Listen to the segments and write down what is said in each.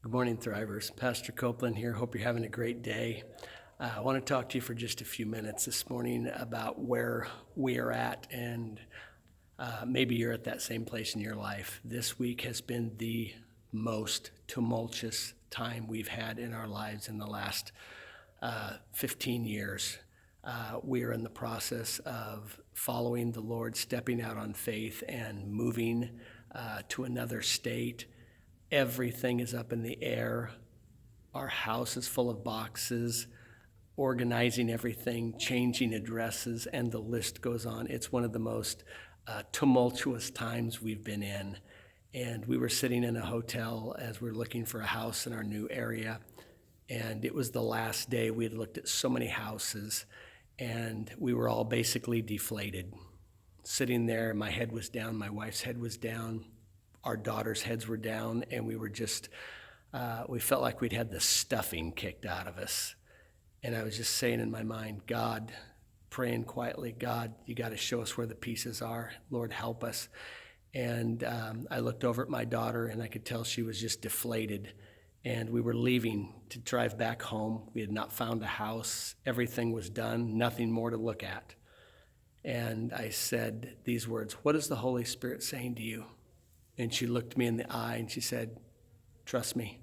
Good morning, Thrivers. Pastor Copeland here. Hope you're having a great day. I want to talk to you for just a few minutes this morning about where we are at, and maybe you're at that same place in your life. This week has been the most tumultuous time we've had in our lives in the last 15 years. We are in the process of following the Lord, stepping out on faith and moving to another state. Everything is up in the air. Our house is full of boxes, organizing everything, changing addresses, and the list goes on. It's one of the most tumultuous times we've been in. And we were sitting in a hotel as we're looking for a house in our new area. And it was the last day. We had looked at so many houses, and we were all basically deflated. Sitting there, my head was down, my wife's head was down. Our daughters' heads were down, and we were just, we felt like we'd had the stuffing kicked out of us. And I was just saying in my mind, God, praying quietly, God, you got to show us where the pieces are. Lord, help us. And I looked over at my daughter, and I could tell she was just deflated. And we were leaving to drive back home. We had not found a house. Everything was done, nothing more to look at. And I said these words, "What is the Holy Spirit saying to you?" And she looked me in the eye and she said, "Trust me."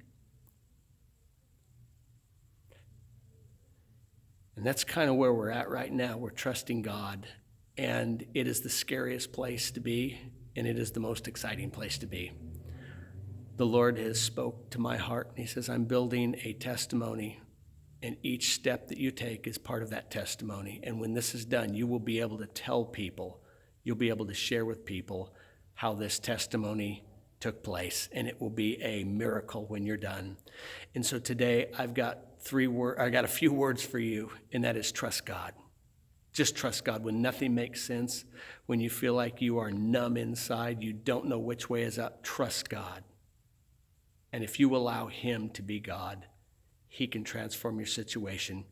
And that's kind of where we're at right now. We're trusting God. And it is the scariest place to be, and it is the most exciting place to be. The Lord has spoke to my heart, and he says, I'm building a testimony, and each step that you take is part of that testimony. And when this is done, you will be able to tell people, you'll be able to share with people how this testimony took place, and it will be a miracle when you're done. And so today I've got a few words for you, and that is trust God. Just trust God when nothing makes sense, when you feel like you are numb inside, you don't know which way is up. Trust God. And if you allow him to be God, he can transform your situation.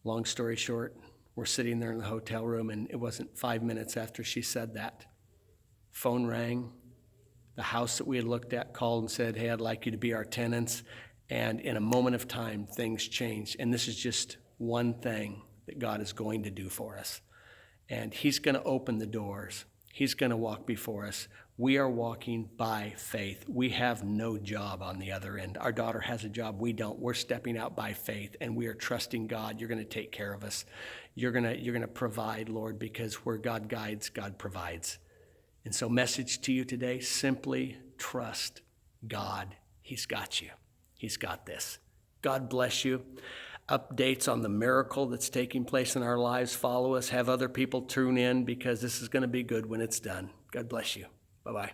Long story short, we're sitting there in the hotel room, and it wasn't 5 minutes after she said that. Phone rang. The house that we had looked at called and said, "Hey, I'd like you to be our tenants." And in a moment of time, things changed. And this is just one thing that God is going to do for us. And he's going to open the doors. He's going to walk before us. We are walking by faith. We have no job on the other end. Our daughter has a job. We don't. We're stepping out by faith, and we are trusting God. You're going to take care of us. You're going to provide, Lord, because where God guides, God provides. And so message to you today, simply trust God. He's got you. He's got this. God bless you. Updates on the miracle that's taking place in our lives, follow us. Have other people tune in, because this is going to be good when it's done. God bless you. Bye-bye.